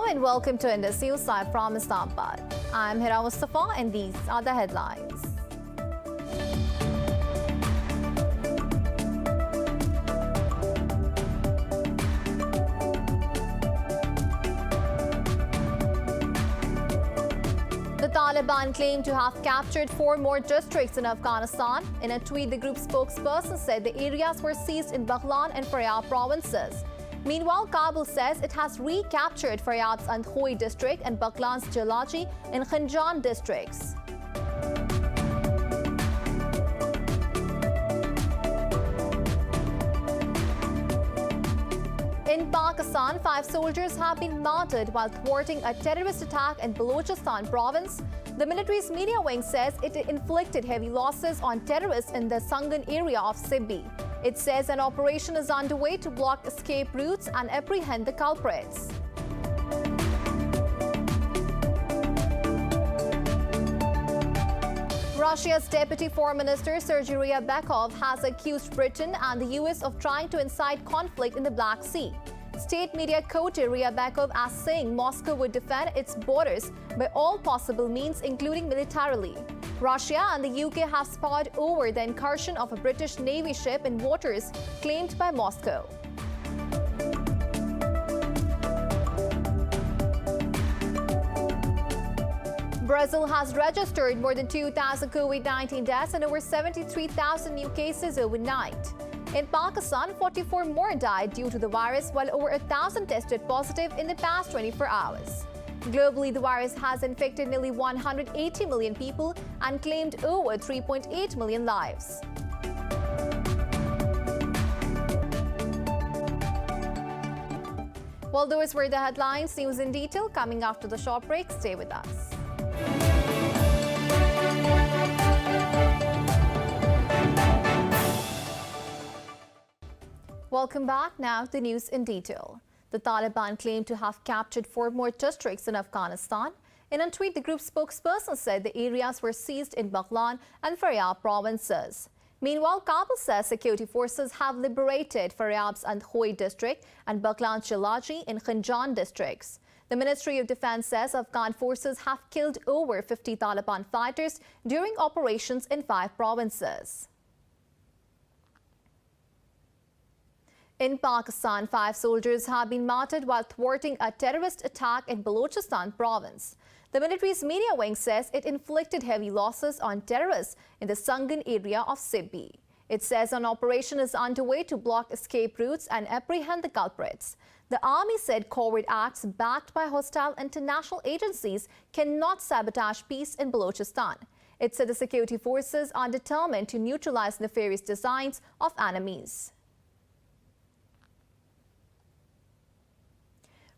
and welcome to Indus News live from Islamabad. I'm Hira Mustafa and these are the headlines. The Taliban claim to have captured 4 more districts in Afghanistan. In a tweet, the group spokesperson said the areas were seized in Baghlan and Faryab provinces. Meanwhile, Kabul says it has recaptured Faryab's Andkhoi district and Baghlan's Jalaji and Khanjan districts. In Pakistan, 5 soldiers have been martyred while thwarting a terrorist attack in Balochistan province. The military's media wing says it inflicted heavy losses on terrorists in the Sangan area of Sibbi. It says an operation is underway to block escape routes and apprehend the culprits. Russia's Deputy Foreign Minister Sergei Ryabakov has accused Britain and the US of trying to incite conflict in the Black Sea. State media quoted Ryabakov as saying Moscow would defend its borders by all possible means, including militarily. Russia and the UK have spotted over the incursion of a British Navy ship in waters claimed by Moscow. Brazil has registered more than 2,000 COVID-19 deaths and over 73,000 new cases overnight. In Pakistan, 44 more died due to the virus, while over 1,000 tested positive in the past 24 hours. Globally, the virus has infected nearly 180 million people and claimed over 3.8 million lives. Well, those were the headlines. News in detail coming after the short break. Stay with us. Welcome back. Now, the news in detail. The Taliban claimed to have captured 4 more districts in Afghanistan. In a tweet, the group's spokesperson said the areas were seized in Baghlan and Faryab provinces. Meanwhile, Kabul says security forces have liberated Faryab's Andkhoi district and Baghlan's Jalaji in Khanjan districts. The Ministry of Defense says Afghan forces have killed over 50 Taliban fighters during operations in 5 provinces. In Pakistan, 5 soldiers have been martyred while thwarting a terrorist attack in Balochistan province. The military's media wing says it inflicted heavy losses on terrorists in the Sangan area of Sibbi. It says an operation is underway to block escape routes and apprehend the culprits. The army said covert acts backed by hostile international agencies cannot sabotage peace in Balochistan. It said the security forces are determined to neutralize nefarious designs of enemies.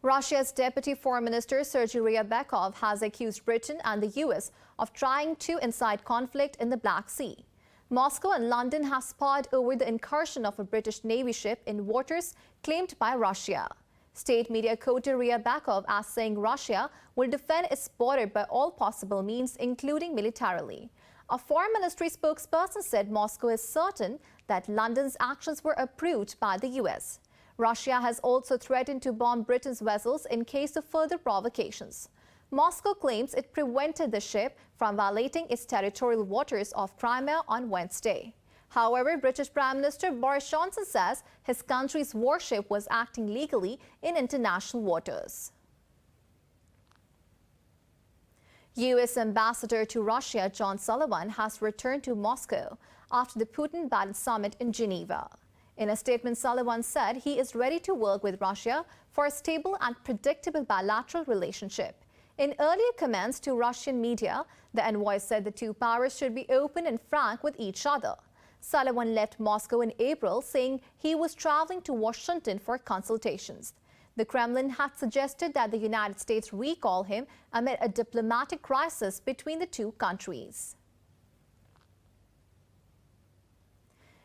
Russia's Deputy Foreign Minister Sergei Ryabakov has accused Britain and the US of trying to incite conflict in the Black Sea. Moscow and London have spotted over the incursion of a British Navy ship in waters claimed by Russia. State media quoted Ryabakov as saying Russia will defend its border by all possible means, including militarily. A foreign ministry spokesperson said Moscow is certain that London's actions were approved by the US. Russia has also threatened to bomb Britain's vessels in case of further provocations. Moscow claims it prevented the ship from violating its territorial waters off Crimea on Wednesday. However, British Prime Minister Boris Johnson says his country's warship was acting legally in international waters. U.S. Ambassador to Russia John Sullivan has returned to Moscow after the Putin-Biden summit in Geneva. In a statement, Sullivan said he is ready to work with Russia for a stable and predictable bilateral relationship. In earlier comments to Russian media, the envoy said the 2 powers should be open and frank with each other. Sullivan left Moscow in April, saying he was traveling to Washington for consultations. The Kremlin had suggested that the United States recall him amid a diplomatic crisis between the 2 countries.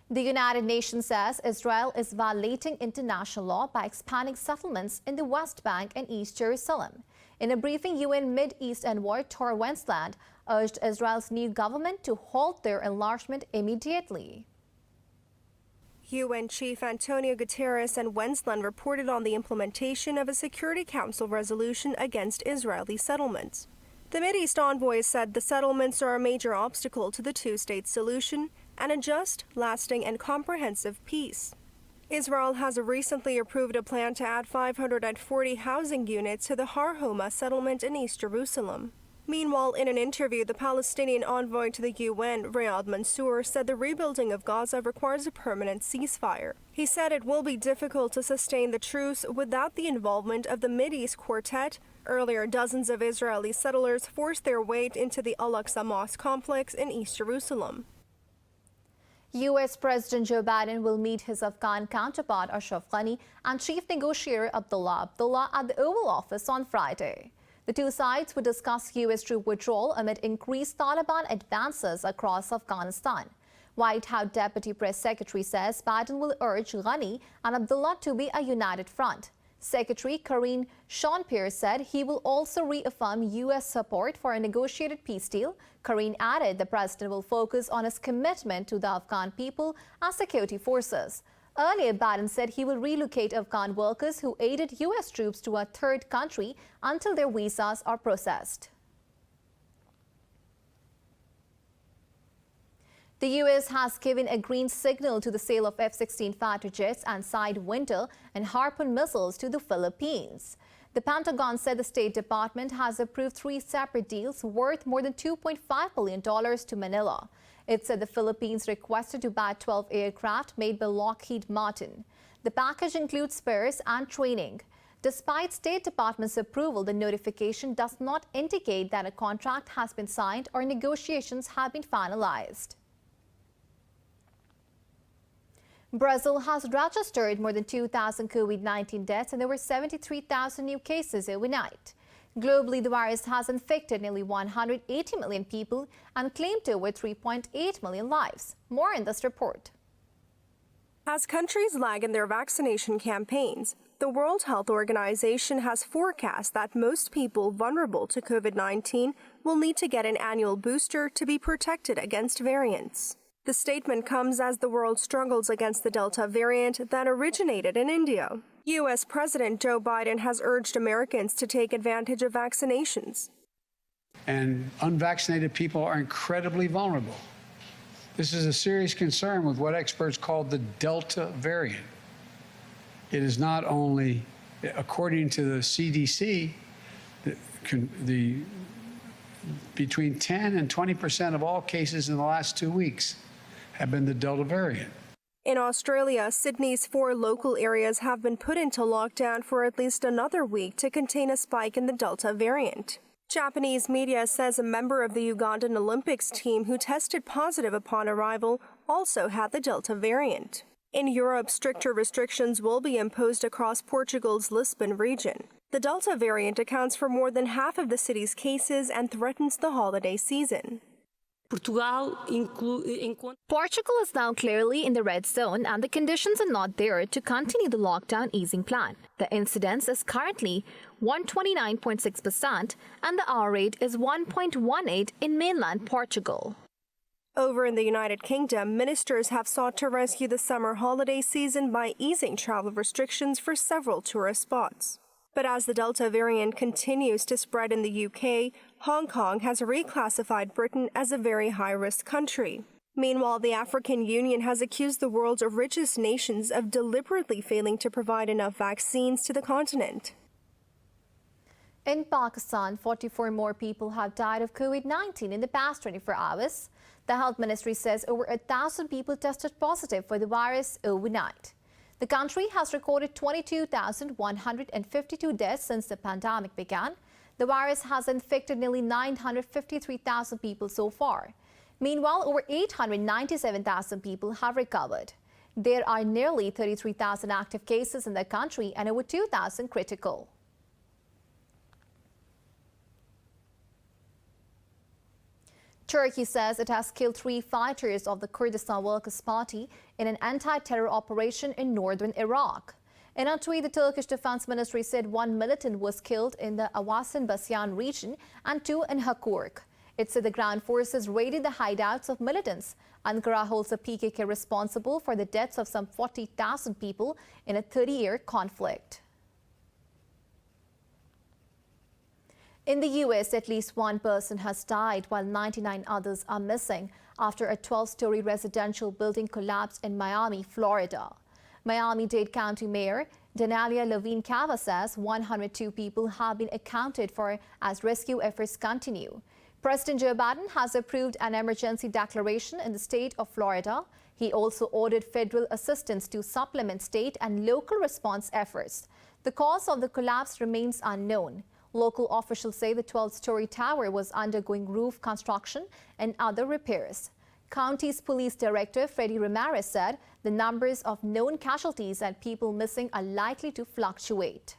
The United Nations says Israel is violating international law by expanding settlements in the West Bank and East Jerusalem. In a briefing, UN Mid-East envoy Tor Wensland urged Israel's new government to halt their enlargement immediately. UN Chief Antonio Guterres and Wensland reported on the implementation of a Security Council resolution against Israeli settlements. The Mideast envoy said the settlements are a major obstacle to the two-state solution and a just, lasting, and comprehensive peace. Israel has recently approved a plan to add 540 housing units to the Har Homa settlement in East Jerusalem. Meanwhile, in an interview, the Palestinian envoy to the UN, Riyad Mansour, said the rebuilding of Gaza requires a permanent ceasefire. He said it will be difficult to sustain the truce without the involvement of the Mideast Quartet. Earlier, dozens of Israeli settlers forced their way into the Al-Aqsa Mosque complex in East Jerusalem. U.S. President Joe Biden will meet his Afghan counterpart Ashraf Ghani and Chief Negotiator Abdullah Abdullah at the Oval Office on Friday. The two sides would discuss U.S. troop withdrawal amid increased Taliban advances across Afghanistan. White House Deputy Press Secretary says Biden will urge Ghani and Abdullah to be a united front. Secretary Karine Jean-Pierre said he will also reaffirm U.S. support for a negotiated peace deal. Karine added the president will focus on his commitment to the Afghan people and security forces. Earlier, Biden said he will relocate Afghan workers who aided U.S. troops to a third country until their visas are processed. The U.S. has given a green signal to the sale of F-16 fighter jets and Sidewinder and Harpoon missiles to the Philippines. The Pentagon said the State Department has approved 3 separate deals worth more than $2.5 billion to Manila. It said the Philippines requested to buy 12 aircraft made by Lockheed Martin. The package includes spares and training. Despite State Department's approval, the notification does not indicate that a contract has been signed or negotiations have been finalized. Brazil has registered more than 2,000 COVID-19 deaths and there were 73,000 new cases overnight. Globally, the virus has infected nearly 180 million people and claimed over 3.8 million lives. More in this report. As countries lag in their vaccination campaigns, the World Health Organization has forecast that most people vulnerable to COVID-19 will need to get an annual booster to be protected against variants. The statement comes as the world struggles against the Delta variant that originated in India. U.S. President Joe Biden has urged Americans to take advantage of vaccinations. And unvaccinated people are incredibly vulnerable. This is a serious concern with what experts call the Delta variant. It is not only, according to the CDC, between 10 and 20% of all cases in the last 2 weeks have been the Delta variant. In Australia, Sydney's 4 local areas have been put into lockdown for at least another week to contain a spike in the Delta variant. Japanese media says a member of the Ugandan Olympics team who tested positive upon arrival also had the Delta variant. In Europe, stricter restrictions will be imposed across Portugal's Lisbon region. The Delta variant accounts for more than half of the city's cases and threatens the holiday season. Portugal is now clearly in the red zone and the conditions are not there to continue the lockdown easing plan. The incidence is currently 129.6% and the R rate is 1.18 in mainland Portugal. Over in the United Kingdom, ministers have sought to rescue the summer holiday season by easing travel restrictions for several tourist spots. But as the Delta variant continues to spread in the UK, Hong Kong has reclassified Britain as a very high-risk country. Meanwhile, the African Union has accused the world's richest nations of deliberately failing to provide enough vaccines to the continent. In Pakistan, 44 more people have died of COVID-19 in the past 24 hours. The Health Ministry says over 1,000 people tested positive for the virus overnight. The country has recorded 22,152 deaths since the pandemic began. The virus has infected nearly 953,000 people so far. Meanwhile, over 897,000 people have recovered. There are nearly 33,000 active cases in the country and over 2,000 critical. Turkey says it has killed 3 fighters of the Kurdistan Workers' Party in an anti-terror operation in northern Iraq. In a tweet, the Turkish Defense Ministry said 1 militant was killed in the Awasin-Basyan region and 2 in Hakurk. It said the ground forces raided the hideouts of militants Ankara holds the PKK responsible for the deaths of some 40,000 people in a 30-year conflict. In the U.S., at least one person has died while 99 others are missing after a 12-story residential building collapsed in Miami, Florida. Miami-Dade County Mayor Danalia Levine Cava says 102 people have been accounted for as rescue efforts continue. President Joe Biden has approved an emergency declaration in the state of Florida. He also ordered federal assistance to supplement state and local response efforts. The cause of the collapse remains unknown. Local officials say the 12-story tower was undergoing roof construction and other repairs. County's police director, Freddie Ramirez, said the numbers of known casualties and people missing are likely to fluctuate.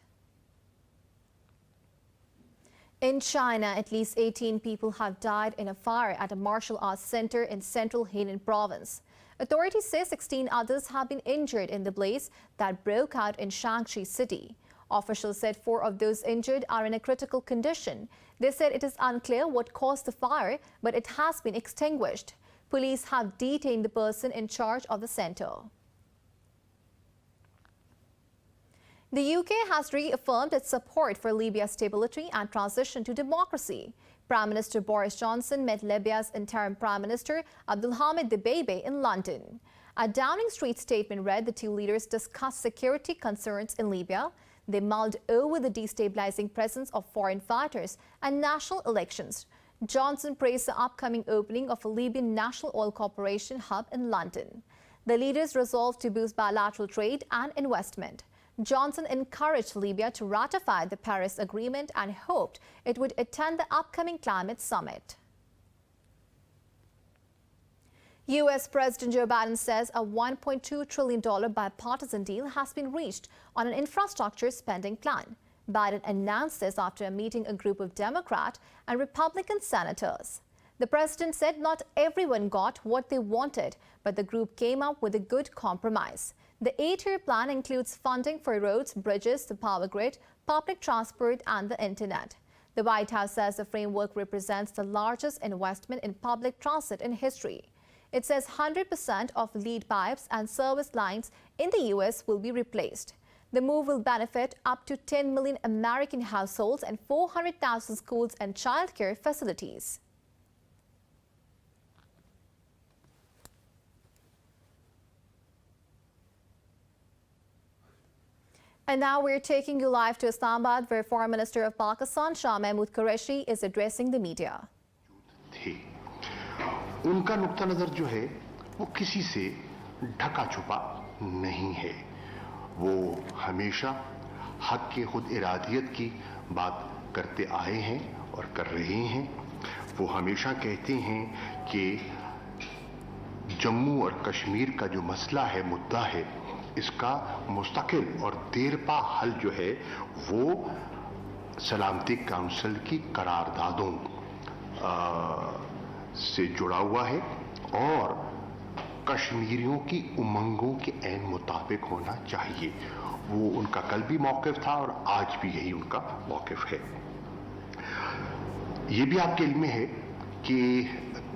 In China, at least 18 people have died in a fire at a martial arts center in central Henan province. Authorities say 16 others have been injured in the blaze that broke out in Shaanxi city. Officials said 4 of those injured are in a critical condition. They said it is unclear what caused the fire, but it has been extinguished. Police have detained the person in charge of the center. The UK has reaffirmed its support for Libya's stability and transition to democracy. Prime Minister Boris Johnson met Libya's interim Prime Minister Abdulhamid Dbeibeh in London. A Downing Street statement read the two leaders discussed security concerns in Libya. They mulled over the destabilizing presence of foreign fighters and national elections. Johnson praised the upcoming opening of a Libyan National Oil Corporation hub in London. The leaders resolved to boost bilateral trade and investment. Johnson encouraged Libya to ratify the Paris Agreement and hoped it would attend the upcoming climate summit. U.S. President Joe Biden says a $1.2 trillion bipartisan deal has been reached on an infrastructure spending plan. Biden announced this after meeting a group of Democrat and Republican senators. The president said not everyone got what they wanted, but the group came up with a good compromise. The 8-year plan includes funding for roads, bridges, the power grid, public transport, and the internet. The White House says the framework represents the largest investment in public transit in history. It says 100% of lead pipes and service lines in the U.S. will be replaced. The move will benefit up to 10 million American households and 400,000 schools and childcare facilities. And now we're taking you live to Islamabad, where Foreign Minister of Pakistan, Shah Mahmood Qureshi, is addressing the media. उनका नुक्ता नजर जो है वो किसी से ढका छुपा नहीं है। वो हमेशा हक के खुद इरादियत की बात करते आए हैं और कर रहे हैं। वो हमेशा कहते हैं कि जम्मू और कश्मीर का जो मसला है, मुद्दा है, इसका मुस्तकिल और देरपा हल जो है वो सलामती काउंसिल की करारदादों से जुड़ा हुआ है और कश्मीरियों की उमंगों के ऐन मुताबिक होना चाहिए। वो उनका कल भी मौक़िफ़ था और आज भी यही उनका मौक़िफ़ है। ये भी आपके इल्म में है कि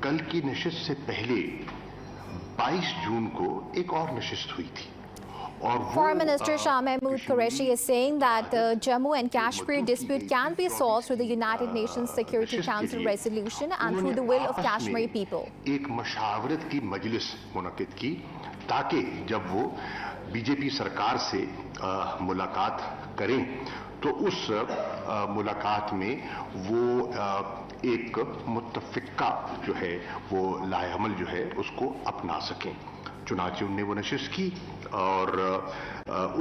कल की नशिस्त से पहले 22 जून को एक और नशिस्त हुई थी। Foreign Minister Shah Mahmood Qureshi is saying that the Jammu and Kashmir dispute can be solved through the United Nations Security Council resolution and through the will of Kashmiri people. एक मशावरत की मजलिस मुनक़िद की ताकि जब वो बीजेपी सरकार से मुलाकात करें तो उस मुलाकात में वो एक मुत्तफ़िक़ा जो है वो लाएअमल जो है उसको अपना सकें। चुनांचे उनने वो नशिस्त की और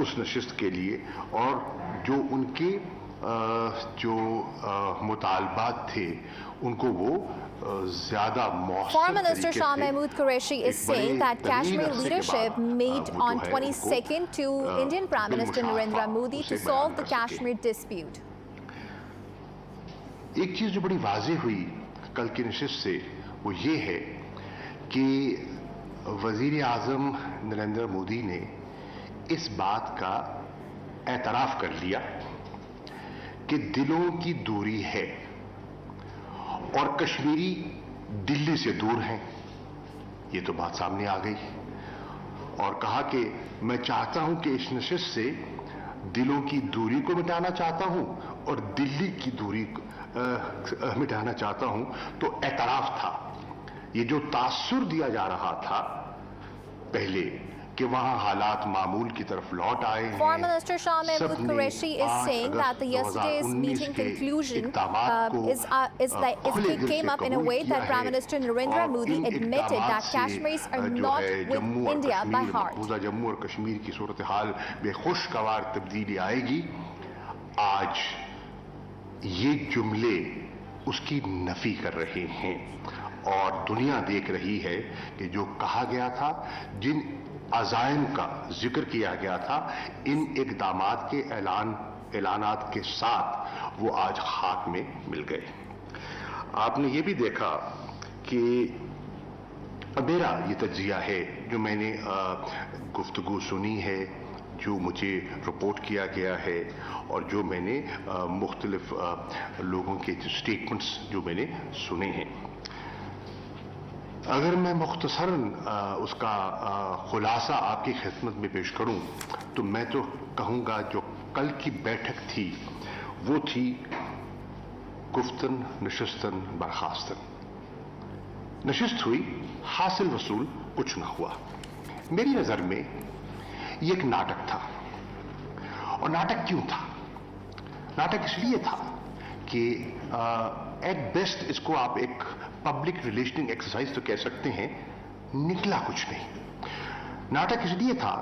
उस नशिस्त के लिए और जो उनके जो मुतालबात थे उनको वो ज़्यादा मौसर Foreign Minister Shah Mahmood Qureshi is saying that Kashmir leadership met on 22nd to Indian Prime Minister Narendra Modi to solve the Kashmir dispute. एक चीज़ जो बड़ी वाज़ेह हुई कल की नशिस्त से वो ये है कि वज़ीर आज़म नरेंद्र मोदी ने इस बात का एतराफ़ कर लिया कि दिलों की दूरी है और कश्मीरी दिल्ली से दूर हैं ये तो बात सामने आ गई और कहा कि मैं चाहता हूं कि इस नशिस्त से दिलों की दूरी को मिटाना चाहता हूं और दिल्ली की दूरी मिटाना चाहता हूं। तो एतराफ था, ये जो तासुर दिया जा रहा था पहले कि वहां हालात मामूल की तरफ लौट आए हैं। Foreign Minister Shah Mahmood Qureshi is saying that the yesterday's meeting conclusion came up in a way that Prime Minister Narendra Modi admitted that Kashmiris are not with India by heart. Jammu और कश्मीर की सूरत हाल बेखुशगवार तब्दीली आएगी। आज ये जुमले उसकी नफी कर रहे हैं और दुनिया देख रही है कि जो कहा गया था, जिन अज़ाइम का जिक्र किया गया था, इन इक़दामात के ऐलानात के साथ वो आज खाक में मिल गए। आपने ये भी देखा कि मेरा ये तज्जिया है, जो मैंने गुफ्तगू सुनी है, जो मुझे रिपोर्ट किया गया है और जो मैंने मुख्तलिफ लोगों के स्टेटमेंट्स जो मैंने सुने हैं, अगर मैं मुख्तसरन उसका खुलासा आपकी खिदमत में पेश करूं तो मैं तो कहूंगा जो कल की बैठक थी वो थी गुफ्तन नशिस्तन बर्खास्तन। नशिस्त हुई, हासिल वसूल कुछ ना हुआ। मेरी नजर में ये एक नाटक था। और नाटक क्यों था? नाटक इसलिए था कि एट बेस्ट इसको आप एक पब्लिक रिलेशनिंग एक्सरसाइज तो कह सकते हैं, निकला कुछ नहीं। नाटक इसलिए था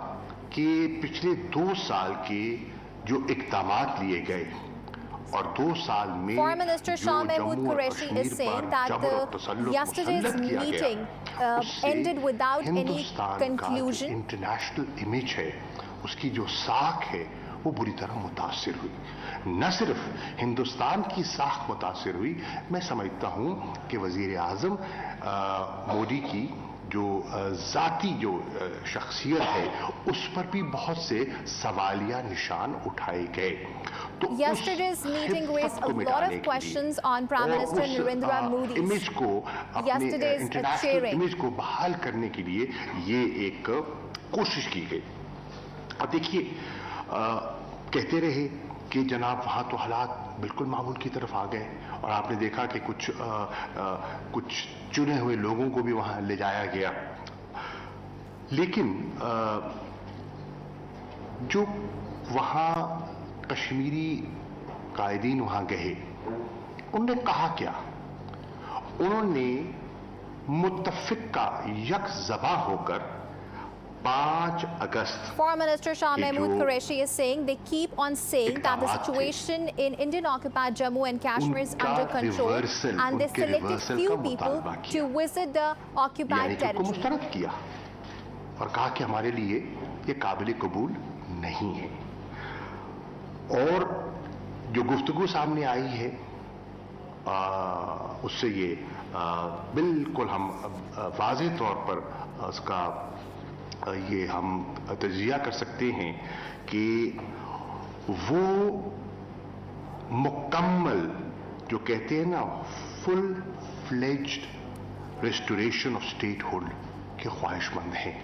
कि पिछले 2 साल के जो इक़दामात लिए गए और 2 साल में Foreign Minister Shah Mahmood Qureshi is saying that yesterday's meeting ended without any conclusion. International image है, उसकी जो साख है वो बुरी तरह मुतासिर हुई। न सिर्फ हिंदुस्तान की साख मुतासिर हुई, मैं समझता हूं कि वजीर आजम मोदी की जो जाती जो शख्सियत है उस पर भी बहुत से सवालिया निशान उठाए गए। तो Yesterday's meeting raised a lot of questions on Prime Minister Narendra Modi's image को, अपने इंटरनेशनल इमेज को बहाल करने के लिए ये एक कोशिश की गई। अब देखिए, कहते रहे कि जनाब वहां तो हालात बिल्कुल मामूल की तरफ आ गए और आपने देखा कि कुछ चुने हुए लोगों को भी वहां ले जाया गया, लेकिन जो वहां कश्मीरी कायदीन वहां गए उन्होंने कहा क्या? उन्होंने मुत्तफिक का यकजबा होकर 5 अगस्त। Foreign Minister Shah Mahmood Qureshi is saying they keep on saying that the situation in Indian occupied Jammu and Kashmir is under control and they selected few people to visit the occupied territory. मुस्तरद किया और कहा कि हमारे लिए ये काबिल कबूल नहीं है। और जो गुफ्तगू सामने आई है उससे ये बिल्कुल हम वाज़ेह तौर पर उसका ये हम तजिया कर सकते हैं कि वो मुकम्मल जो कहते हैं ना full fledged restoration of statehood के ख्वाहिशमंद हैं,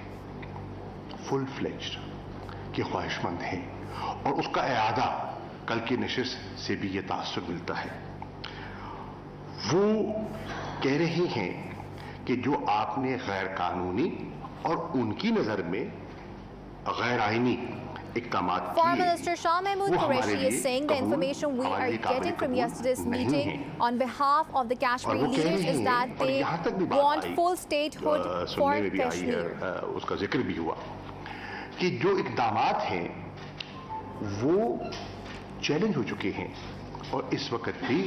फुल फ्लेज्ड के ख्वाहिशमंद हैं और उसका इरादा कल की नशिस्त से भी ये तासुर मिलता है। वो कह रहे हैं कि जो आपने गैर कानूनी और उनकी नजर में गैर आईनी इक़दामात किए, Foreign Minister Shah Mahmood Qureshi is saying the information we are getting from yesterday's meeting on behalf of the Kashmiri leaders is that they want full statehood for Kashmir. उसका जिक्र भी हुआ कि जो इक़दामात हैं वो चैलेंज हो चुके हैं और इस वक्त भी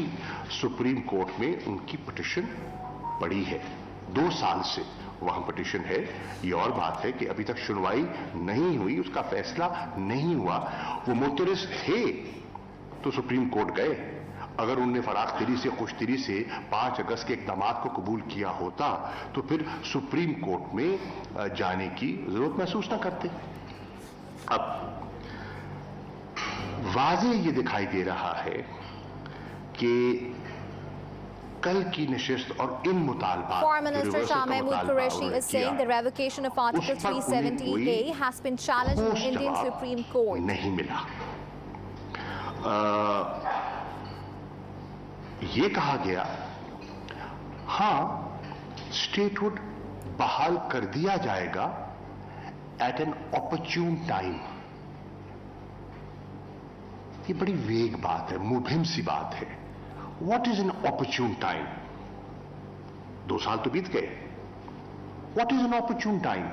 सुप्रीम कोर्ट में उनकी पिटीशन पड़ी है। 2 साल से वहां पिटीशन है। ये और बात है कि अभी तक सुनवाई नहीं हुई, उसका फैसला नहीं हुआ। वो मुतरस थे तो सुप्रीम कोर्ट गए। अगर उन्होंने फराखदिली से खुशदिली से 5 अगस्त के इक़दामात को कबूल किया होता तो फिर सुप्रीम कोर्ट में जाने की जरूरत महसूस ना करते। अब वाज़ेह ये दिखाई दे रहा है कि कल की नशिस्त और इन मुतालबात Foreign Minister Shah Mahmood Qureshi is saying the revocation of Article 370A has been challenged in Indian Supreme Court. नहीं मिला। ये कहा गया हाँ स्टेटहुड बहाल कर दिया जाएगा एट एन ऑपर्च्यून टाइम। ये बड़ी वेग बात है, मुबहिम सी बात है। What is an opportune time? 2 साल तो बीत गए। What is an opportune time?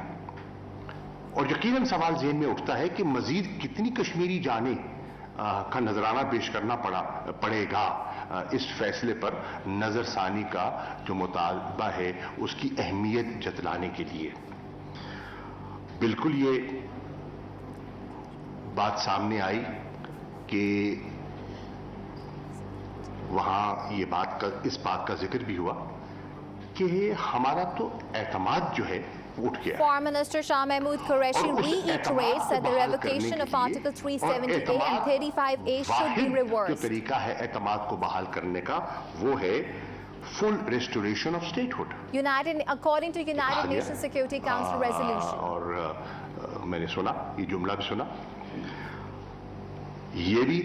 और यकीनन सवाल ज़हन में उठता है कि मजीद कितनी कश्मीरी जाने का नजराना पेश करना पड़ेगा इस फैसले पर नजरसानी का जो मुतालबा है उसकी अहमियत जतलाने के लिए। बिल्कुल ये बात सामने आई कि वहां इस बात का जिक्र भी हुआ कि हमारा तो एतमाद जो है उठ गया। Foreign Minister Shah Mahmood Qureshi reiterates that the revocation of Article 370A and 35A should be reversed. जो तरीका है एतमाद को बहाल करने का वो है full restoration of statehood. According to United Nations Security Council resolution. और मैंने सुना ये जुमला भी सुना, ये भी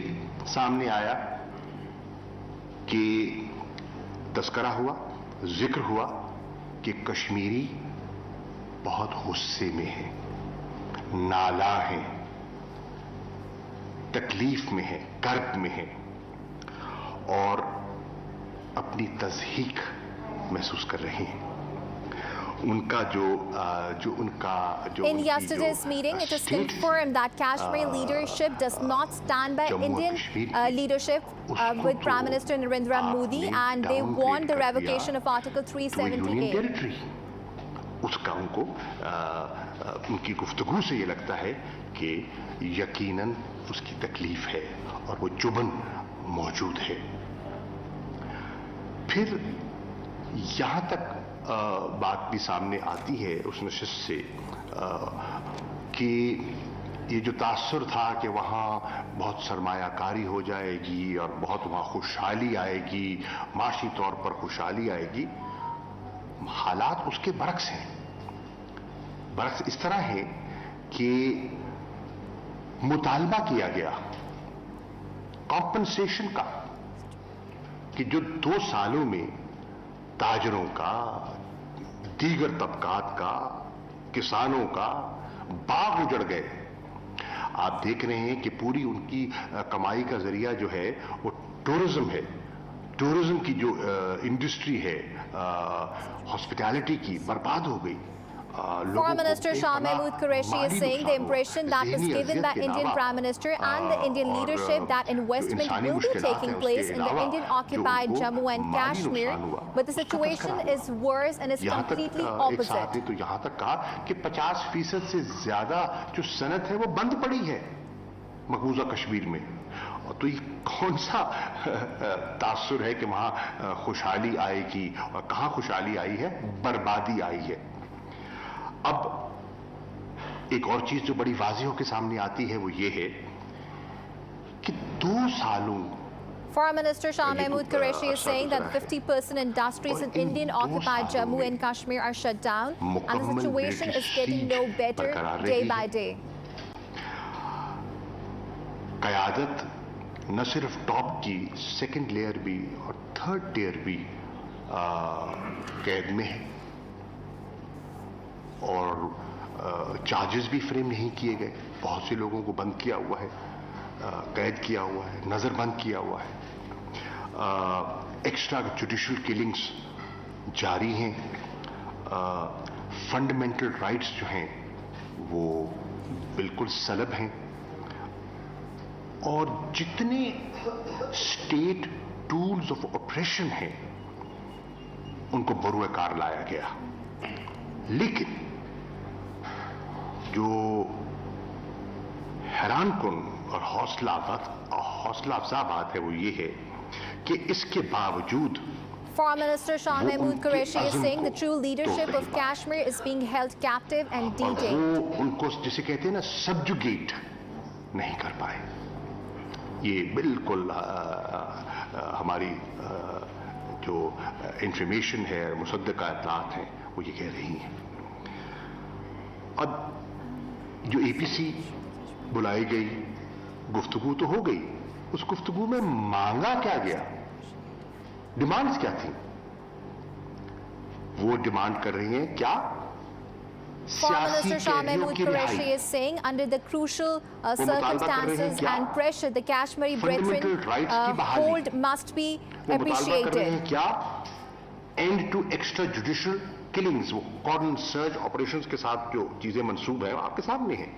सामने आया कि तस्करा हुआ, जिक्र हुआ कि कश्मीरी बहुत गुस्से में है, नाला है, तकलीफ में है, कर्ब में है और अपनी तज़हीक महसूस कर रहे हैं। उनका In yesterday's meeting, it is confirmed that Kashmir leadership does not stand by Indian leadership with Prime Minister Narendra Modi, and they want the revocation of Article 370A. उसका उनकी गुफ्तगू से ये लगता है कि यकीनन उसकी तकलीफ है और वो जुबन मौजूद है। फिर यहां तक बात भी सामने आती है उस नशिस्त से कि ये जो तासुर था कि वहां बहुत सरमायाकारी हो जाएगी और बहुत वहां खुशहाली आएगी, माशी तौर पर खुशहाली आएगी, हालात उसके बरक्स हैं। बरक्स इस तरह है कि मुतालबा किया गया कॉम्पनसेशन का कि जो 2 सालों में ताजरों का, दीगर तबकात का, किसानों का बाग उजड़ गए। आप देख रहे हैं कि पूरी उनकी कमाई का जरिया जो है वो टूरिज्म है। टूरिज्म की जो इंडस्ट्री है, हॉस्पिटैलिटी की, बर्बाद हो गई। Foreign Minister Shah Mahmood Qureshi is saying the impression that was given by Indian Prime Minister and the Indian leadership that investment will be taking place in the Indian occupied Jammu and Kashmir, but the situation is worse and is completely opposite. तो यहां तक कहा कि 50% से ज्यादा जो सनत है वो बंद पड़ी है मकबूजा कश्मीर में। तो ये कौन सा तासुर है कि वहां खुशहाली आएगी, और कहां खुशहाली आई है? बर्बादी आई है। अब एक और चीज जो बड़ी वाज़ेह होकर सामने आती है वो ये है कि 2 सालों Foreign Minister Shah Mahmood Qureshi is saying that 50% industries in Indian occupied Jammu and Kashmir are shut down, and the situation is getting no better day by day. क़यादत न सिर्फ टॉप की, सेकंड लेयर भी और third tier भी कैद में है और चार्जेस भी फ्रेम नहीं किए गए। बहुत से लोगों को बंद किया हुआ है, कैद किया हुआ है, नजरबंद किया हुआ है। एक्स्ट्रा जुडिशल किलिंग्स जारी हैं। फंडामेंटल राइट्स जो हैं वो बिल्कुल सलब हैं और जितने स्टेट टूल्स ऑफ ऑपरेशन हैं उनको बरूए कार लाया गया। लेकिन जो हैरानकुन और हौसला अफजा बात है वो ये है कि इसके बावजूद Foreign Minister Shah Mahmood Qureshi is saying the true leadership of Kashmir is being held captive and detained. वो उनको जिसे कहते हैं ना सबजुगेट नहीं कर पाए। ये बिल्कुल हमारी जो इंफॉर्मेशन है, मुसद्दका इत्तलात हैं, वो ये कह रही हैं। अब जो एपीसी बुलाई गई, गुफ्तगू तो हो गई, उस गुफ्तगू में मांगा क्या गया, डिमांड्स क्या थी? वो डिमांड कर रही हैं क्या? Foreign Minister Shah Mahmood Qureshi is saying, under the crucial circumstances and pressure the Kashmiri brethren hold must be appreciated. क्या and to extra judicial killings, वो कॉर्डन सर्ज ऑपरेशंस के साथ जो चीजें मंसूब है आपके सामने हैं।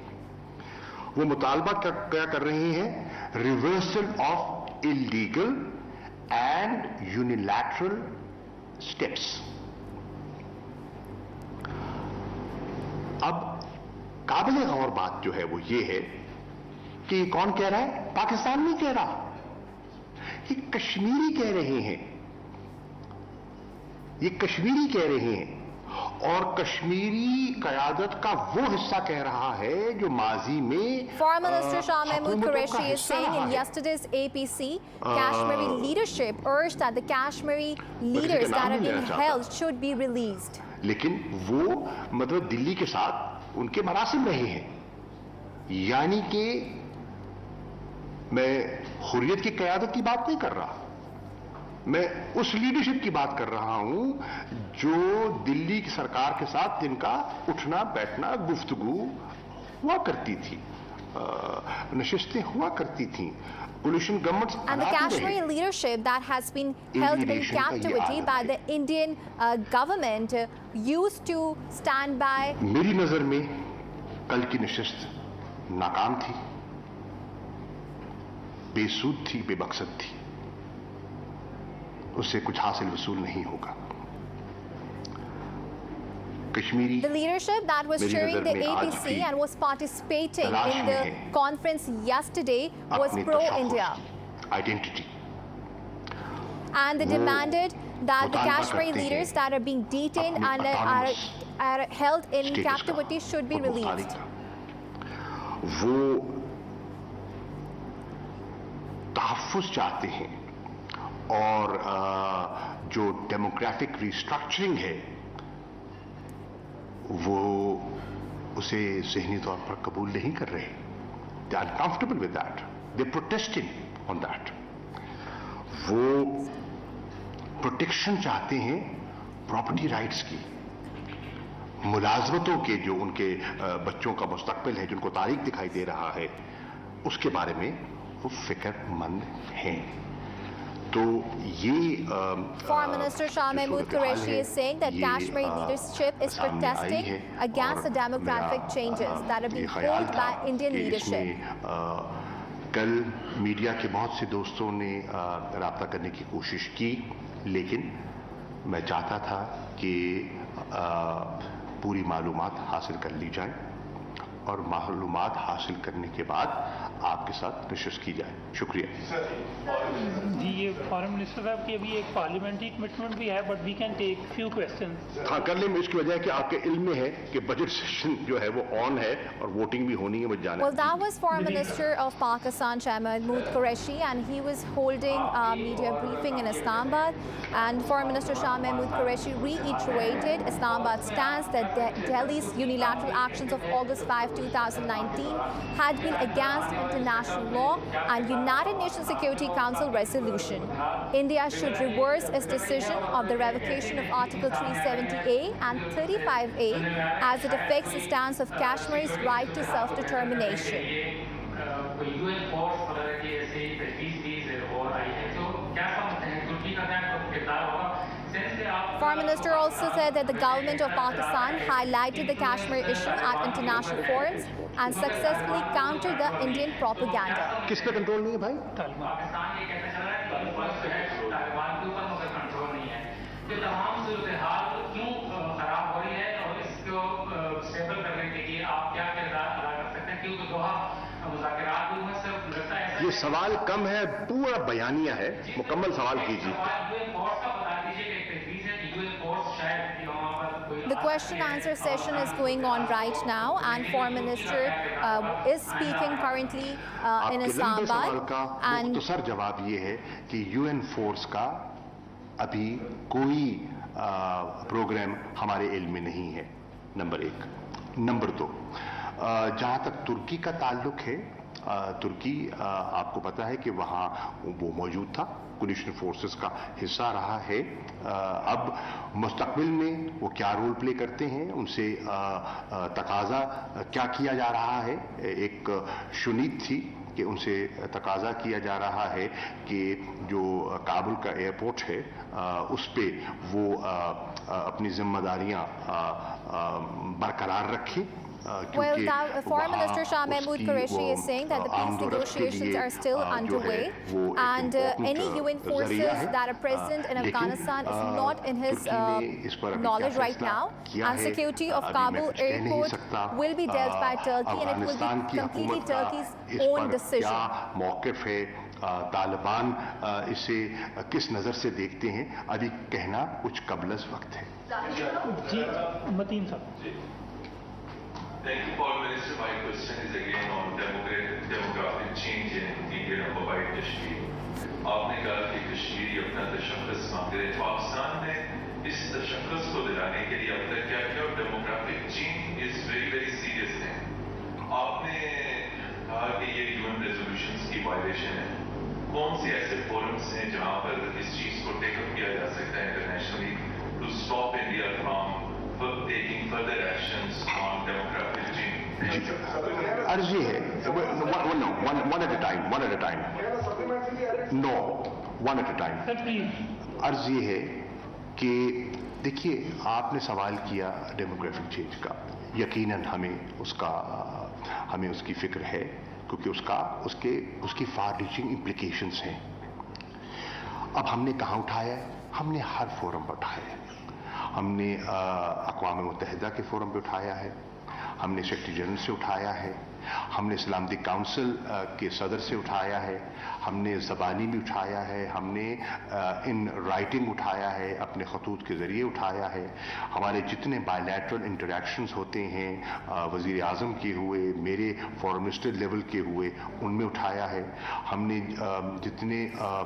वो मुतालबा क्या कर रही हैं? Reversal of illegal and unilateral steps. अब काबिल गौर बात जो है वो ये है कि कौन कह रहा है? पाकिस्तान नहीं कह रहा, ये कश्मीरी कह रहे हैं, ये कश्मीरी कह रहे हैं, और कश्मीरी क़यादत का वो हिस्सा कह रहा है जो माजी में Foreign Minister Shah Mahmood Qureshi is saying in yesterday's APC, Kashmiri leadership urged that the Kashmiri leaders that are being held should be released. लेकिन वो मतलब दिल्ली के साथ उनके मरासिम रहे हैं। यानी कि मैं हुर्रियत की क़यादत की बात नहीं कर रहा, मैं उस लीडरशिप की बात कर रहा हूं जो दिल्ली की सरकार के साथ जिनका उठना बैठना, गुफ्तगू हुआ करती थी, नशिस्तें हुआ करती थी, coalition governments and the Kashmiri leadership that has been held in captivity by the Indian government used to stand by. मेरी नजर में कल की नशिस्त नाकाम थी, बेसूद थी, बेमकसद थी, उससे कुछ हासिल वसूल नहीं होगा। The leadership that was chairing the APC and was participating in the conference yesterday was pro-India. Identity. And they demanded that the Kashmiri leaders that are being detained and are held in captivity should be released. वो तहफ़्फ़ुज़ चाहते हैं और जो demographic restructuring है वो उसे ज़हनी तौर पर कबूल नहीं कर रहे। They are uncomfortable with that. They are protesting on that. वो प्रोटेक्शन चाहते हैं प्रॉपर्टी राइट्स की, मुलाजमतों के जो उनके बच्चों का मुस्तकबिल है, जिनको तारीख दिखाई दे रहा है, उसके बारे में वो फिक्रमंद हैं। तो ये Foreign Minister Shah Mahmood Qureshi is saying that Kashmiri leadership is protesting against the demographic changes that are being pulled by Indian leadership. कल मीडिया के बहुत से दोस्तों ने राब्ता करने की कोशिश की, लेकिन मैं चाहता था कि पूरी मालूमात हासिल कर ली जाए और मालूमात हासिल करने के बाद आपके साथ नशिस्त की जाए। शुक्रिया। जी, ये फॉरेन मिनिस्टर साहब की अभी एक पार्लियामेंट्री कमिटमेंट भी है, but we can take few questions. हाँ, कर लें। इसकी वजह है कि आपके इल्म में है कि बजट सेशन जो है वो ऑन है और वोटिंग भी होनी है, वो जाना। Well, that was Foreign Minister of Pakistan, Shah Mahmood Qureshi, and he was holding a media briefing in Islamabad. And Foreign Minister Shah Mahmood Qureshi reiterated Islamabad's stance that Delhi's unilateral actions of August 5, 2019 had been against international law and United Nations Security Council resolution. India should reverse its decision of the revocation of Article 370A and 35A as it affects the stance of Kashmir's right to self-determination. Foreign Minister also said that the government of Pakistan highlighted the Kashmir issue at international forums and successfully countered the Indian propaganda. किस पे control नहीं है भाई? पाकिस्तान ये कहना चाह रहा है कि तालिबान के ऊपर मुझे कंट्रोल नहीं है। ये तमाम सूरत-ए-हाल क्यों खराब हो रही है और इसको स्टेबल करने के लिए आप क्या किरदार अदा कर सकते हैं? क्योंकि दोहा मुज़ाकरात भी हुए, सब लगता है ये सवाल कम है, पूरा बयानिया है, मुकम्मल सवाल कीजिए। The question answer session is going on right now, and Foreign Minister is speaking currently in Islamabad. आपके लंबे सवाल का मुख्तसर जवाब ये है कि यूएन फोर्स का अभी कोई प्रोग्राम हमारे इल्म में नहीं है, नंबर एक। नंबर दो, जहाँ तक तुर्की का ताल्लुक है, तुर्की आपको पता है कि वहाँ वो मौजूद था, कोलिशन फोर्सेस का हिस्सा रहा है। अब मुस्तकबिल में वो क्या रोल प्ले करते हैं, उनसे तकाजा क्या किया जा रहा है। एक शुनीद थी कि उनसे तकाजा किया जा रहा है कि जो काबुल का एयरपोर्ट है उस पे वो अपनी जिम्मेदारियां बरकरार रखें। Well, now Foreign Minister Shah Mahmood Qureshi is saying that the peace negotiations are still underway, and any UN forces that are present in Afghanistan is not in his knowledge right now, and security of Kabul airport will be dealt by Turkey, and it will be completely Turkey's own decision. Taliban इसे किस नजर से देखते हैं, अभी कहना कुछ कबलस वक्त है। जी मतीन साहब। Thank you, Foreign Minister. My question is again on demographic change in Indian occupied Kashmir. आपने कहा कि कश्मीरी अपना तशख्खुस मांग रहे हैं। पाकिस्तान ने इस तशख्खुस को दिलाने के लिए अब तक क्या किया? और demographic change is very serious है। आपने कहा कि ये यूएन रेजोल्यूशंस की वायलेशन है। कौन से ऐसे फोरम्स हैं जहां पर इस चीज को टेकअप किया जा सकता है internationally to stop India from taking further actions on demographic change? अर्जी है, one at a time. No, one at a time. अर्जी है कि देखिए, आपने सवाल किया डेमोग्राफिक चेंज का। यकीनन हमें उसकी फिक्र है, क्योंकि उसकी फार रीचिंग इम्प्लीकेशंस हैं। अब हमने कहाँ उठाया है? हमने हर फोरम पर उठाया है। हमने अक़वाम मुत्तहिदा के फोरम पे उठाया है, हमने सेक्रेटरी जनरल से उठाया है, हमने सलामती काउंसिल के सदर से उठाया है, हमने ज़बानी भी उठाया है, हमने इन राइटिंग उठाया है, अपने खतूत के ज़रिए उठाया है। हमारे जितने बायलैटरल इंटरेक्शंस होते हैं, वज़ीर आज़म के हुए, मेरे फॉरेन मिनिस्टर लेवल के हुए, उनमें उठाया है। हमने जितने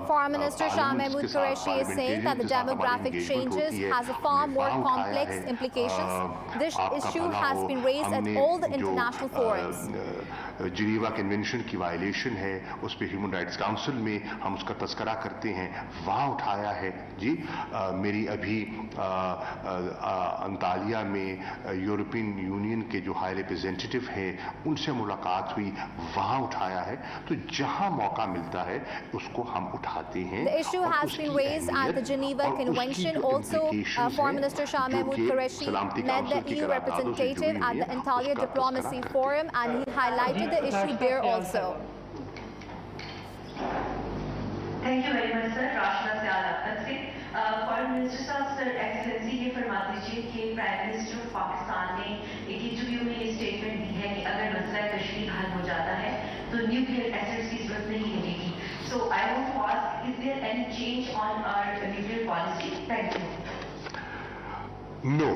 Foreign Minister Shah Mahmood Qureshi is saying that the demographic changes has a far more complex implications. This issue has been raised at all the international forums. Geneva convention की violation है, उस पर ह्यूमन राइट्स काउंसिल में हम उसका तस्करा करते हैं, वहाँ उठाया है। जी मेरी अभी अंतालिया में यूरोपियन यूनियन के जो हाई रिप्रेजेंटेटिव हैं उनसे मुलाकात हुई, वहाँ उठाया है। तो जहाँ मौका मिलता है उसको हम उठाते हैं। The issue has been raised at the Geneva Convention. Also, Foreign Minister Shah Mahmood Qureshi met the EU representative at the Antalya Diplomacy Forum, and he highlighted the issue there also. Thank you very much, sir. Rashna से आलापत से foreign minister साहब, sir excellency ये फरमा दीजिए कि prime minister of Pakistan ने एक interview में ये स्टेटमेंट दी है कि अगर मसला कश्मीर हल हो जाता है तो न्यूक्लियर एसेट्स की जरूरत नहीं रहेगी। So I want to ask, is there any change on our nuclear policy? Thank you. No.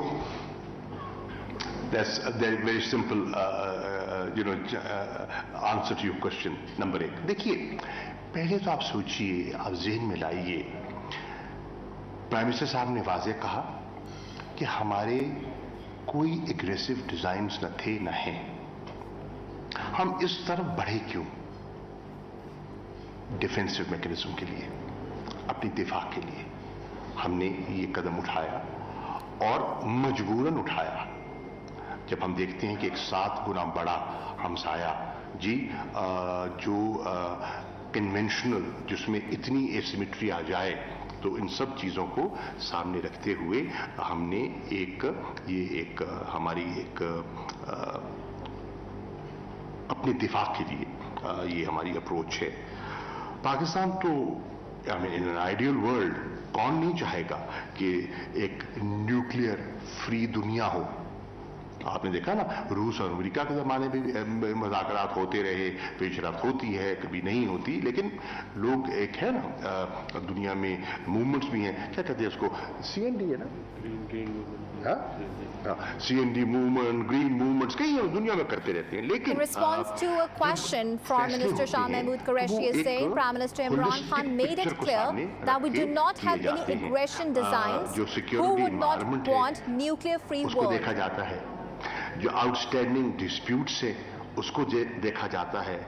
That's a very simple answer to your question. Number एक, देखिए पहले तो आप सोचिए, आप ज़हन में लाइए, प्राइम मिनिस्टर साहब ने वाज़े कहा कि हमारे कोई एग्रेसिव डिजाइन्स न थे न हैं। हम इस तरफ बढ़े क्यों? डिफेंसिव मैकेनिज्म के लिए, अपनी दिफा के लिए हमने ये कदम उठाया, और मजबूरन उठाया। जब हम देखते हैं कि एक 7 गुना बड़ा हमसाया जी जो कन्वेंशनल, जिसमें इतनी एसिमेट्री आ जाए, तो इन सब चीज़ों को सामने रखते हुए हमने हमारी अपने दिफा के लिए ये हमारी अप्रोच है। पाकिस्तान तो इन एन आइडियल वर्ल्ड कौन नहीं चाहेगा कि एक न्यूक्लियर फ्री दुनिया हो, आपने देखा ना, रूस और अमेरिका के ज़माने में मुज़ाकरात होते रहे, पेशरफ्त होती है, कभी नहीं होती, लेकिन लोग एक है ना दुनिया में मूवमेंट्स भी हैं, क्या कहते हैं उसको, CND है ना, CND मूवमेंट, ग्रीन मूवमेंट्स, कई दुनिया में करते रहते हैं, लेकिन In response to a question, Foreign Minister Shah Mahmood Qureshi is saying Prime Minister Imran Khan made it clear that we do not have any aggression designs. Who would not want nuclear-free उसको world? देखा जाता है, जो outstanding disputes है उसको देखा जाता है,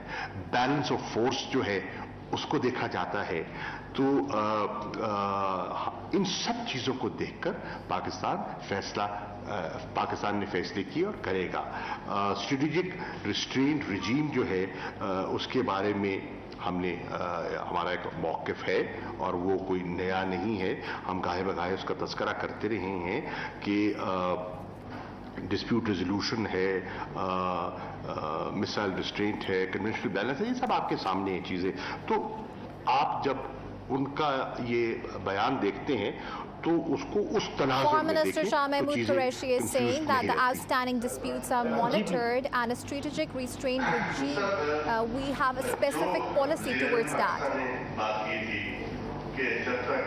बैलेंस ऑफ फोर्स जो है उसको देखा जाता है, तो इन सब चीज़ों को देखकर पाकिस्तान ने फैसले किए और करेगा। स्ट्रेटेजिक रिस्ट्रेंट रिजीम जो है उसके बारे में हमारा एक मौक़िफ़ है और वो कोई नया नहीं है, हम गाहे बगाहे उसका तज़किरा करते रहे हैं कि डिस्प्यूट रेजोल्यूशन है, मिसाइल रिस्ट्रेंट है, कन्वेंशनल बैलेंस है, ये सब आपके सामने हैं चीज़ें। तो आप जब उनका ये बयान देखते हैं तो उसको उस तरह से Foreign Minister देखें, Shah तो Mahmood चीज़ें Qureshi is confused saying that नहीं the रहती। outstanding disputes are monitored and a strategic restraint regime, we have a specific policy towards that. बात की थी कि जब तक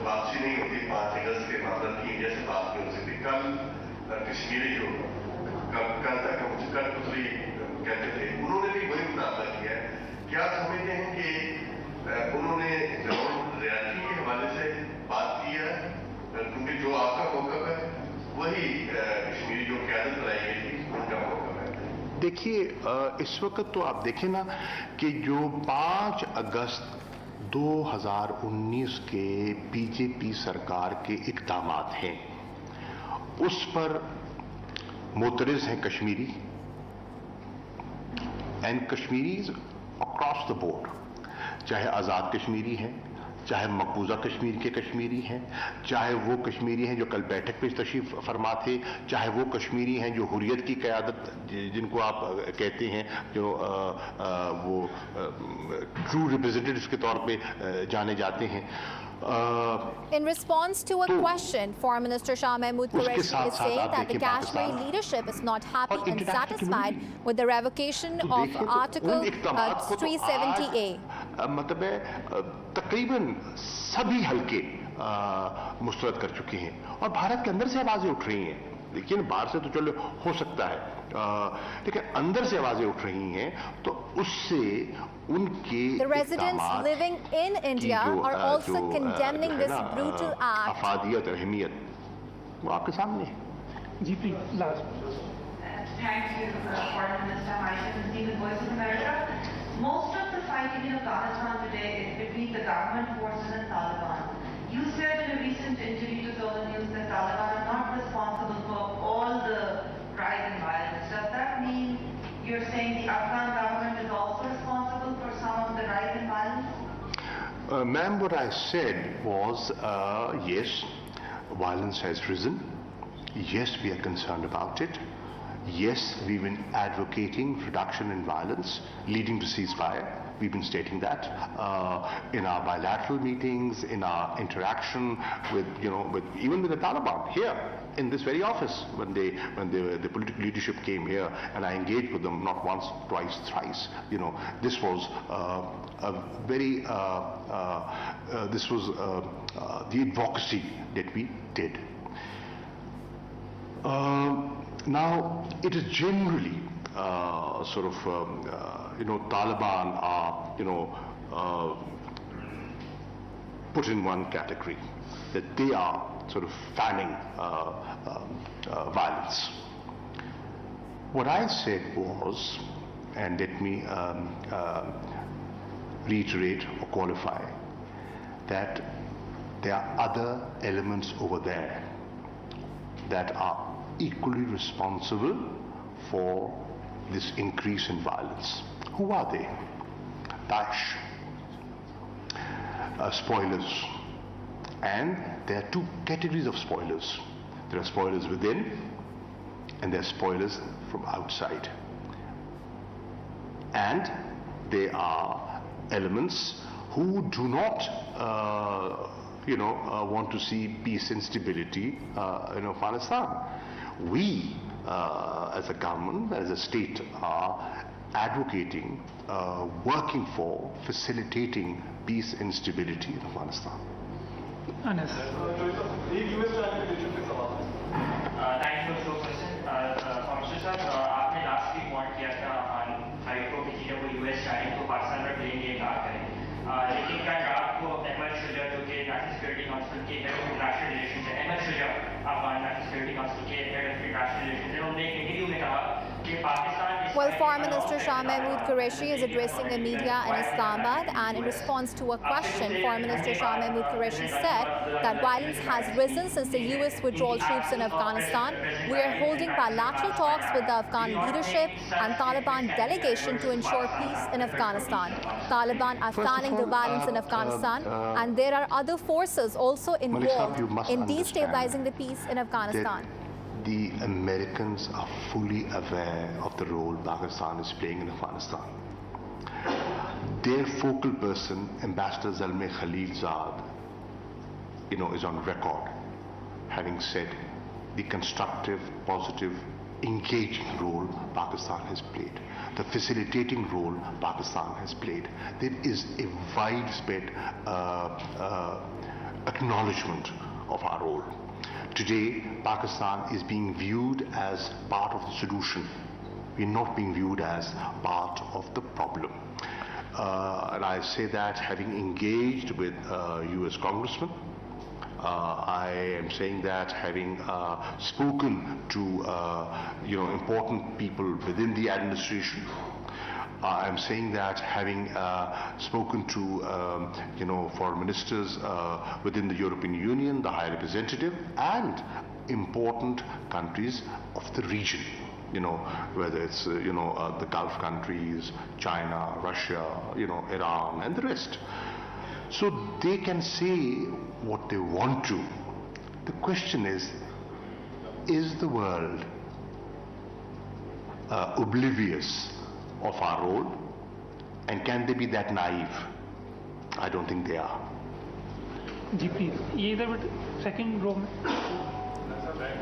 वापसी नहीं होती 5 अगस्त के बाद की इंडिया से बात नहीं हो सकती। कल कश्मीरी जो कल तक कठपुतली कहते थे, उन्होंने भी वही मुतालबा किया है। क्या समझते हैं कि उन्होंने ग्राउंड रियलिटी के हवाले से बात की है, क्योंकि जो आपका मौक़िफ़ है वही कश्मीरी जो क़यादत लाई गई थी उनका मौक़िफ़ है। देखिए इस वक्त तो आप देखें ना कि जो 5 अगस्त 2019 के बीजेपी सरकार के इक़दामात हैं उस पर मोतरज़ हैं Kashmiri and Kashmiris across the board, चाहे आज़ाद कश्मीरी हैं, चाहे मकबूजा कश्मीर के कश्मीरी हैं, चाहे वो कश्मीरी हैं जो कल बैठक पे तशरीफ फरमा थे, चाहे वो कश्मीरी हैं जो हुर्रियत की क़यादत जिनको आप कहते हैं, जो वो ट्रू रिप्रेजेंटेटिव्स के तौर पे जाने जाते हैं। In response to a question, Foreign Minister Shah Mahmood Qureshi is saying that the Kashmiri leadership is not happy and satisfied with the revocation of Article 370A. मतलब है तकरीबन सभी हल्के मुस्तरद कर चुके हैं और भारत के अंदर से आवाजें उठ रही हैं, लेकिन बाहर से तो चलो हो सकता है, लेकिन अंदर से आवाजें उठ रही हैं, तो उससे उनके The residents living in India are also condemning this brutal act. अफादियत रहमियत वो आपके सामने है। जी please last. Thank you, Foreign Minister Maisha Stephen, Voice of America. Most of the fighting in Afghanistan today is between the government forces and Taliban. You said in a recent interview to Zola News that Taliban are not responsible for all the rise in violence. Does that mean you're saying the Afghan government is also responsible for some of the rise in violence? Ma'am, what I said was, yes, violence has risen. Yes, we are concerned about it. Yes, we've been advocating reduction in violence, leading to ceasefire. We've been stating that in our bilateral meetings, in our interaction with, even with the Taliban here in this very office when the political leadership came here, and I engaged with them not once, twice, thrice. This was a very this was the advocacy that we did. Now, it is generally Taliban are, put in one category, that they are sort of fanning violence. What I said was, and let me reiterate or qualify, that there are other elements over there that are equally responsible for this increase in violence. Who are they? Daesh, spoilers. And there are two categories of spoilers. There are spoilers within and there are spoilers from outside. And there are elements who do not want to see peace and stability in Afghanistan. We as a government, as a state, are advocating, working for facilitating peace and stability in Afghanistan. Anas. Thank you for the question. Sir, आपने last week warn किया था high को कि जब वो US जाए तो पाकिस्तान पर ब्लेम ये कहा करें, लेकिन क्या आपको अहमद शुजा जो कि नेशनल सिक्योरिटी काउंसिल के हेड ऑफ इंटरनेशनल रिलेशंस है, Ahmad Shuja Afghan National Security Council के हेड ऑफ इंटरनेशनल रिलेशंस है, उन्होंने एक इंटरव्यू में कहा कि Pakistan Well, Foreign Minister Shah Mahmood Qureshi is addressing the media in Islamabad, and in response to a question, Foreign Minister Shah Mahmood Qureshi said that violence has risen since the U.S. withdrawal troops in Afghanistan. We are holding bilateral talks with the Afghan leadership and Taliban delegation to ensure peace in Afghanistan. Taliban are fanning the violence in Afghanistan, and there are other forces also involved in destabilizing the peace in Afghanistan. The Americans are fully aware of the role Pakistan is playing in Afghanistan. Their focal person, Ambassador Zalmay Khalilzad, is on record having said the constructive, positive, engaging role Pakistan has played, the facilitating role Pakistan has played. There is a widespread acknowledgement of our role. Today, Pakistan is being viewed as part of the solution. We're not being viewed as part of the problem. And I say that having engaged with US congressmen, I am saying that having spoken to important people within the administration, I'm saying that having spoken to foreign ministers within the European Union, the High Representative, and important countries of the region, whether it's the Gulf countries, China, Russia, Iran, and the rest. So they can say what they want to. The question is the world oblivious of our role, and can they be that naive? I don't think they are. जी please ये इधर second row में.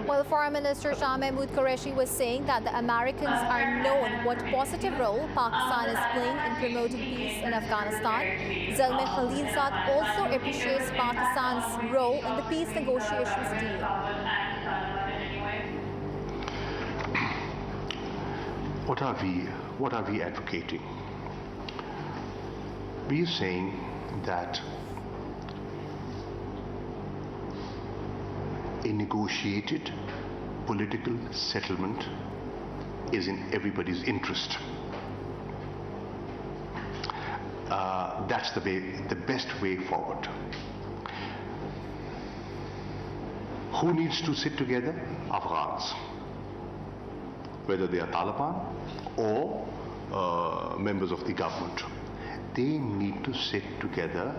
Well, Foreign Minister Shah Mahmood Qureshi was saying that the Americans are known what positive role Pakistan is playing in promoting peace in Afghanistan. Zalmay Khalilzad also appreciates Pakistan's role in the peace negotiations deal. What are we advocating? We are saying that a negotiated political settlement is in everybody's interest. That's the best way forward. Who needs to sit together? Afghans. Whether they are Taliban or members of the government. They need to sit together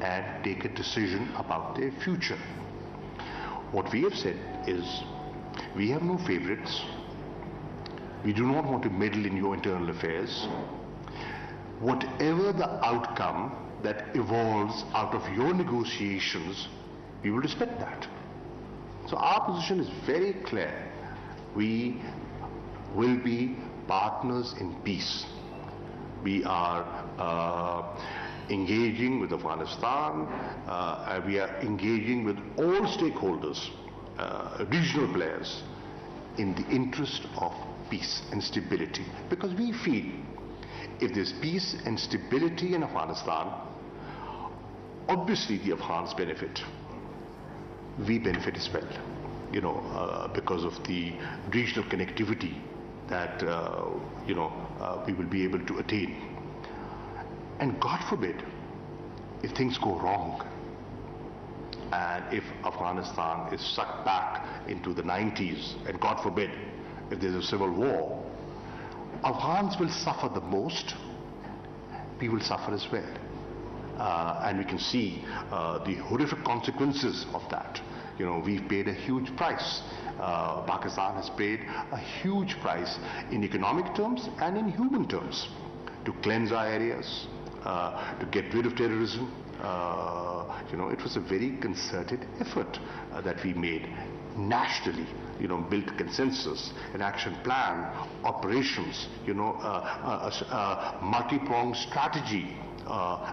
and take a decision about their future. What we have said is, we have no favorites. We do not want to meddle in your internal affairs. Whatever the outcome that evolves out of your negotiations, we will respect that. So our position is very clear. We will be partners in peace. We are engaging with Afghanistan, we are engaging with all stakeholders, regional players, in the interest of peace and stability. Because we feel if there's peace and stability in Afghanistan, obviously the Afghans benefit. We benefit as well, because of the regional connectivity that we will be able to attain. And God forbid, if things go wrong, and if Afghanistan is sucked back into the 90s, and God forbid, if there's a civil war, Afghans will suffer the most, we will suffer as well. And we can see the horrific consequences of that. We've paid a huge price. Pakistan has paid a huge price in economic terms and in human terms to cleanse our areas, to get rid of terrorism. It was a very concerted effort that we made. nationally, built consensus, an action plan, operations, multi-pronged strategy,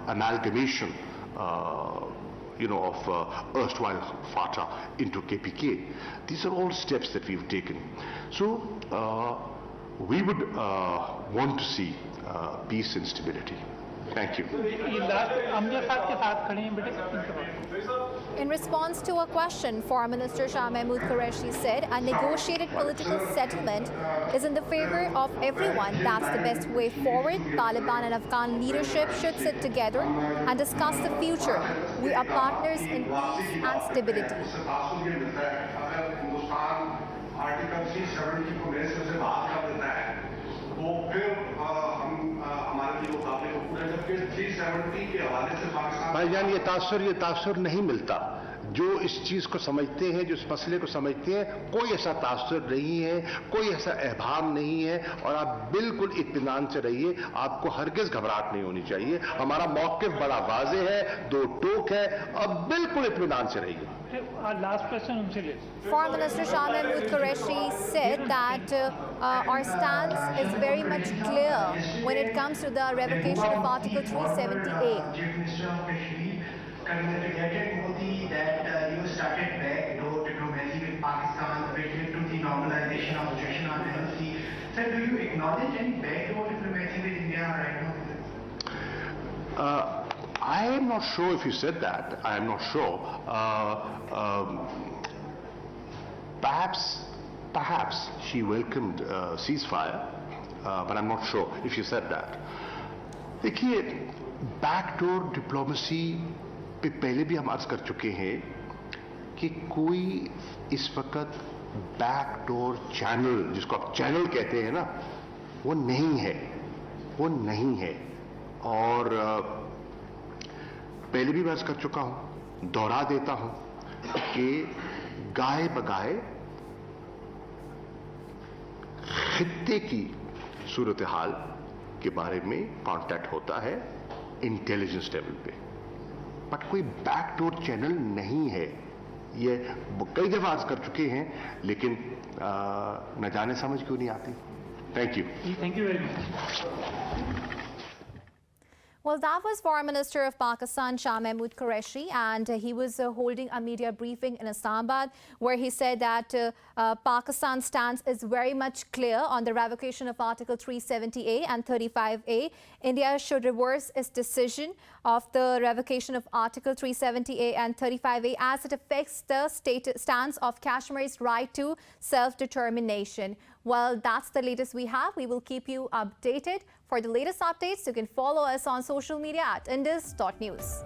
amalgamation, of erstwhile FATA into KPK. These are all steps that we've taken. So we would want to see peace and stability. Thank you. In response to a question, Foreign Minister Shah Mahmood Qureshi said a negotiated political settlement is in the favor of everyone. That's the best way forward. Taliban and Afghan leadership should sit together and discuss the future. We are partners in peace and stability. भाईजान, ये तासुर नहीं मिलता। जो इस चीज को समझते हैं, जो इस मसले को समझते हैं, कोई ऐसा तासुर नहीं है, कोई ऐसा एहभाम नहीं है, और आप बिल्कुल इत्मीनान से रहिए। आपको हरगिज घबराहट नहीं होनी चाहिए। हमारा मौक़िफ़ बड़ा वाज़ेह है, दो टोक है, अब बिल्कुल इत्मीनान से रहिए। Last question उनसे ले। Foreign Minister Shah Mahmood Qureshi said that our stance is very much clear when it comes to the revocation of Article 370A. Congratulated Modi that you started backdoor diplomacy with Pakistan related to the normalization of situation on NLC. Sir, do you acknowledge any backdoor diplomacy with India right now? I am not sure if you said that. I am not sure. Perhaps she welcomed ceasefire, but I'm not sure if you said that. देखिए, backdoor diplomacy पे पहले भी हम अर्ज कर चुके हैं कि कोई इस वक्त बैकडोर चैनल, जिसको आप चैनल कहते हैं ना, वो नहीं है। और पहले भी मैं अर्ज कर चुका हूं, दोहरा देता हूं कि गाय बगाए खित्ते की सूरत हाल के बारे में कांटेक्ट होता है इंटेलिजेंस लेवल पे, बट कोई बैकडोर चैनल नहीं है। ये कई दफा अर्ज कर चुके हैं, लेकिन न जाने समझ क्यों नहीं आती। Thank you very much. Well, that was Foreign Minister of Pakistan, Shah Mahmood Qureshi, and he was holding a media briefing in Islamabad where he said that Pakistan's stance is very much clear on the revocation of Article 370A and 35A. India should reverse its decision of the revocation of Article 370A and 35A as it affects the stance of Kashmir's right to self-determination. Well, that's the latest we have. We will keep you updated. For the latest updates, you can follow us on social media at indus.news.